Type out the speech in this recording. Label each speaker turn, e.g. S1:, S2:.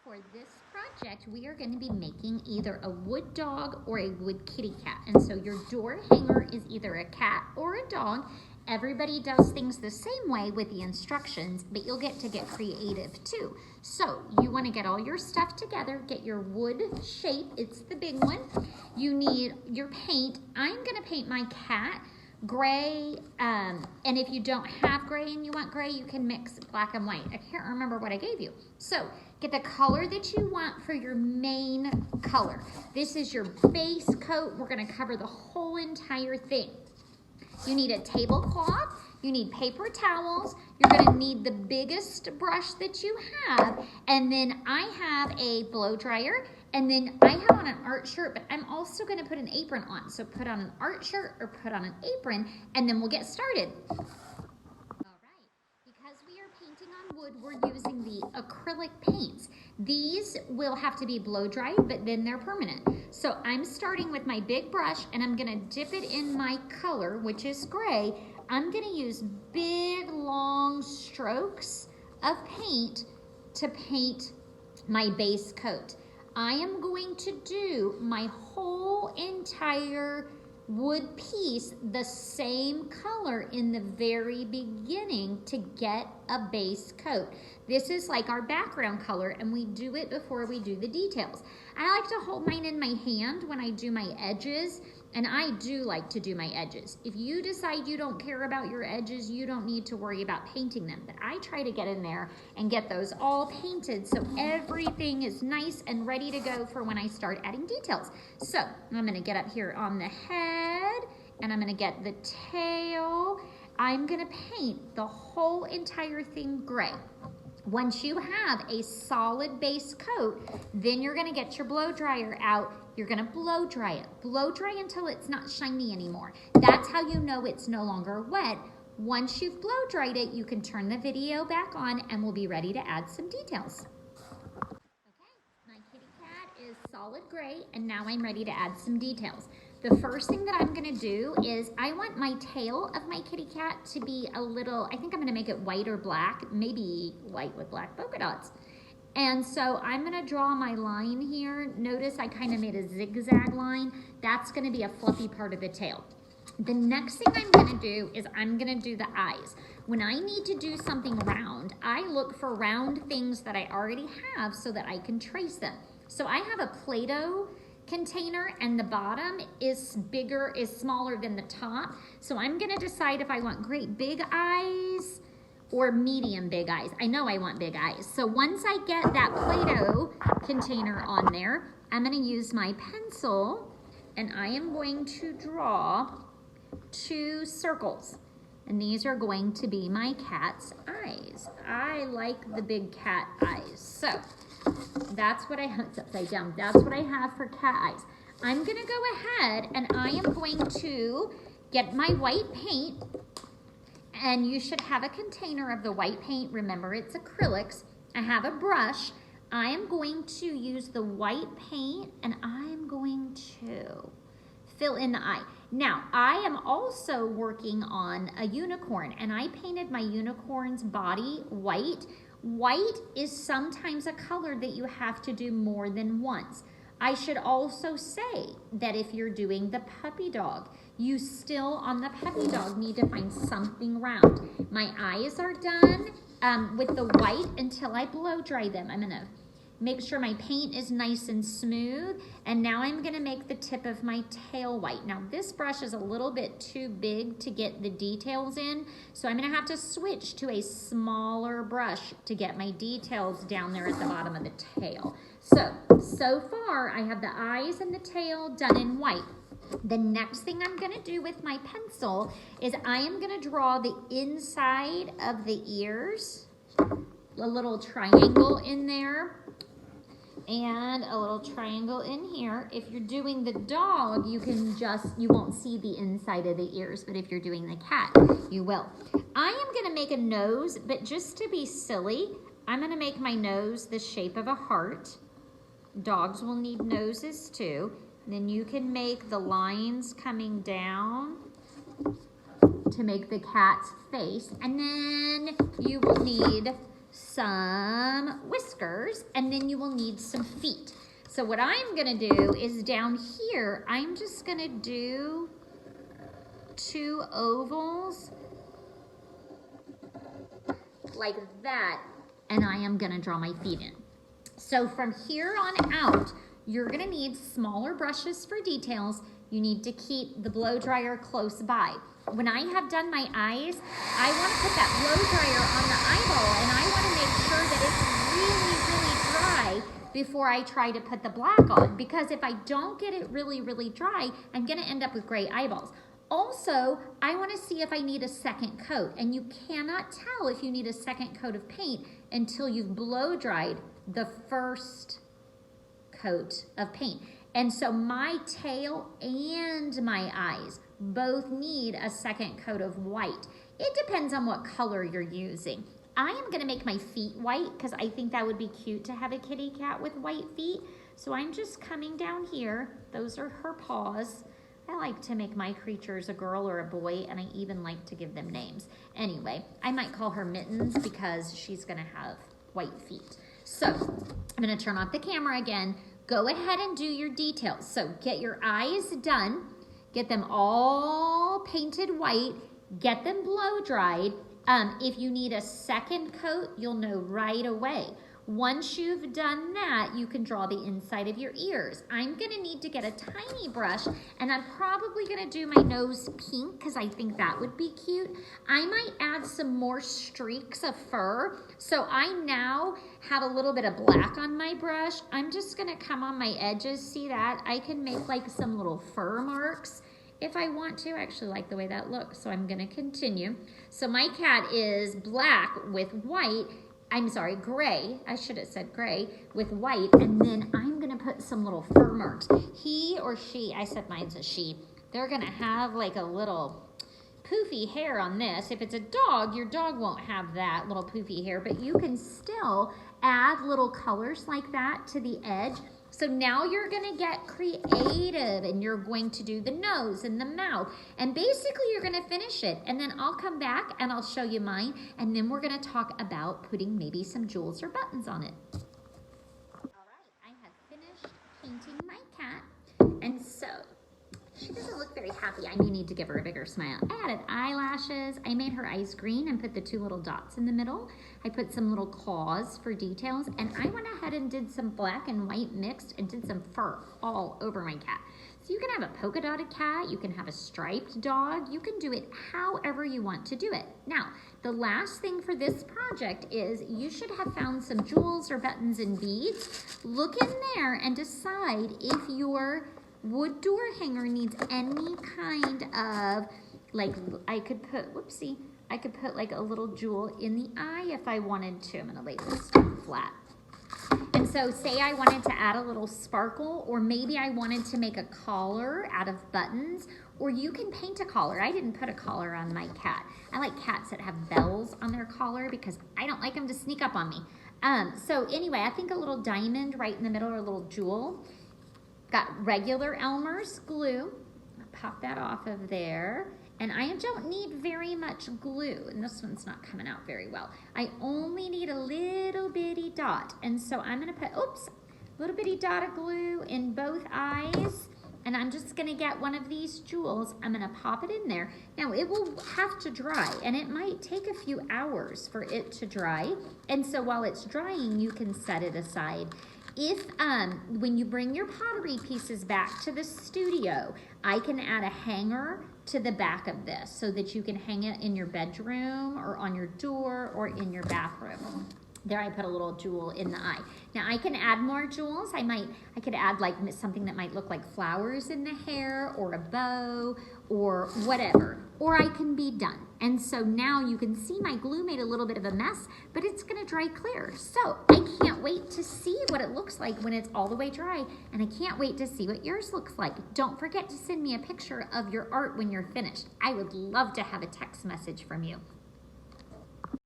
S1: For this project, we are going to be making either a wood dog or a wood kitty cat. And so your door hanger is either a cat or a dog. Everybody does things the same way with the instructions, but you'll get to get creative too. So you want to get all your stuff together, get your wood shape, it's the big one. You need your paint. I'm going to paint my cat gray, and if you don't have gray and you want gray, you can mix black and white. I can't remember what I gave you. So get the color that you want for your main color. This is your base coat. We're going to cover the whole entire thing. You need a tablecloth. You need paper towels. You're going to need the biggest brush that you have. And then I have a blow dryer. And then I have on an art shirt, but I'm also going to put an apron on. So put on an art shirt or put on an apron, and then we'll get started. All right. Because we are painting on wood, we're using the acrylic paints. These will have to be blow dried, but then they're permanent. So I'm starting with my big brush, and I'm going to dip it in my color, which is gray. I'm going to use big, long strokes of paint to paint my base coat. I am going to do my whole entire wood piece the same color in the very beginning to get a base coat. This is like our background color, and we do it before we do the details. I like to hold mine in my hand when I do my edges, and I do like to do my edges. If you decide you don't care about your edges, you don't need to worry about painting them, but I try to get in there and get those all painted so everything is nice and ready to go for when I start adding details. So I'm gonna get up here on the head, and I'm gonna get the tail. I'm gonna paint the whole entire thing gray. Once you have a solid base coat, then you're gonna get your blow dryer out. You're gonna blow dry it. Blow dry until it's not shiny anymore. That's how you know it's no longer wet. Once you've blow dried it, you can turn the video back on and we'll be ready to add some details. Okay, my kitty cat is solid gray, and now I'm ready to add some details. The first thing that I'm gonna do is I want my tail of my kitty cat to be a little, I think I'm gonna make it white or black, maybe white with black polka dots. And so I'm gonna draw my line here. Notice I kind of made a zigzag line. That's gonna be a fluffy part of the tail. The next thing I'm gonna do is I'm gonna do the eyes. When I need to do something round, I look for round things that I already have so that I can trace them. So I have a Play-Doh container, and the bottom is smaller than the top. So I'm gonna decide if I want great big eyes or medium big eyes. I know I want big eyes. So once I get that Play-Doh container on there, I'm gonna use my pencil, and I am going to draw 2 circles. And these are going to be my cat's eyes. I like the big cat eyes. So that's what I have, it's upside down. That's what I have for cat eyes. I'm gonna go ahead and I am going to get my white paint, and you should have a container of the white paint. Remember, it's acrylics. I have a brush. I am going to use the white paint, and I'm going to fill in the eye. Now, I am also working on a unicorn, and I painted my unicorn's body white. White is sometimes a color that you have to do more than once. I should also say that if you're doing the puppy dog, you still on the puppy dog need to find something round. My eyes are done with the white until I blow dry them. I'm gonna make sure my paint is nice and smooth, and now I'm gonna make the tip of my tail white. Now this brush is a little bit too big to get the details in, so I'm gonna have to switch to a smaller brush to get my details down there at the bottom of the tail. So far I have the eyes and the tail done in white. The next thing I'm gonna do with my pencil is I am gonna draw the inside of the ears, a little triangle in there, and a little triangle in here. If you're doing the dog, you won't see the inside of the ears, but if you're doing the cat, you will. I am gonna make a nose, but just to be silly, I'm gonna make my nose the shape of a heart. Dogs will need noses too. Then you can make the lines coming down to make the cat's face, and then you will need some whiskers, and then you will need some feet. So what I'm gonna do is down here, I'm just gonna do 2 ovals like that, and I am gonna draw my feet in. So from here on out, you're gonna need smaller brushes for details. You need to keep the blow dryer close by. When I have done my eyes, I wanna put that blow dryer on the eyeball, and I wanna make sure that it's really, really dry before I try to put the black on, because if I don't get it really, really dry, I'm gonna end up with gray eyeballs. Also, I wanna see if I need a second coat, and you cannot tell if you need a second coat of paint until you've blow dried the first coat of paint. And so my tail and my eyes both need a second coat of white. It depends on what color you're using. I am gonna make my feet white because I think that would be cute to have a kitty cat with white feet. So I'm just coming down here. Those are her paws. I like to make my creatures a girl or a boy, and I even like to give them names. Anyway, I might call her Mittens because she's gonna have white feet. So I'm gonna turn off the camera again. Go ahead and do your details. So get your eyes done, get them all painted white, get them blow dried. If you need a second coat, you'll know right away. Once you've done that, you can draw the inside of your ears. I'm gonna need to get a tiny brush, and I'm probably gonna do my nose pink because I think that would be cute. I might add some more streaks of fur. So I now have a little bit of black on my brush. I'm just gonna come on my edges. See that? I can make like some little fur marks if I want to. I actually like the way that looks, so I'm gonna continue. So my cat is black with white. I'm sorry, gray. I should have said gray with white, and then I'm gonna put some little fur marks. He or she, I said mine's a she, they're gonna have like a little poofy hair on this. If it's a dog, your dog won't have that little poofy hair, but you can still add little colors like that to the edge. So now you're gonna get creative, and you're going to do the nose and the mouth, and basically you're gonna finish it, and then I'll come back and I'll show you mine, and then we're gonna talk about putting maybe some jewels or buttons on it. All right, I have finished painting my cat, and so she doesn't look very happy. I may need to give her a bigger smile. I added eyelashes. I made her eyes green and put the 2 little dots in the middle. I put some little claws for details, and I went ahead and did some black and white mixed and did some fur all over my cat. So you can have a polka dotted cat, you can have a striped dog, you can do it however you want to do it. Now, the last thing for this project is you should have found some jewels or buttons and beads. Look in there and decide if your wood door hanger needs any kind of, like, I could put, whoopsie, I could put like a little jewel in the eye if I wanted to. I'm gonna lay this flat. And so say I wanted to add a little sparkle, or maybe I wanted to make a collar out of buttons, or you can paint a collar. I didn't put a collar on my cat. I like cats that have bells on their collar because I don't like them to sneak up on me. So anyway, I think a little diamond right in the middle, or a little jewel. Got regular Elmer's glue. I'll pop that off of there. And I don't need very much glue, and this one's not coming out very well. I only need a little bitty dot. And so I'm gonna put, oops, a little bitty dot of glue in both eyes. And I'm just gonna get one of these jewels. I'm gonna pop it in there. Now it will have to dry, and it might take a few hours for it to dry. And so while it's drying, you can set it aside. If, when you bring your pottery pieces back to the studio, I can add a hanger to the back of this so that you can hang it in your bedroom or on your door or in your bathroom. There I put a little jewel in the eye. Now I can add more jewels. I could add like something that might look like flowers in the hair, or a bow, or whatever. Or I can be done. And so now you can see my glue made a little bit of a mess, but it's gonna dry clear. So I can't wait to see what it looks like when it's all the way dry, and I can't wait to see what yours looks like. Don't forget to send me a picture of your art when you're finished. I would love to have a text message from you.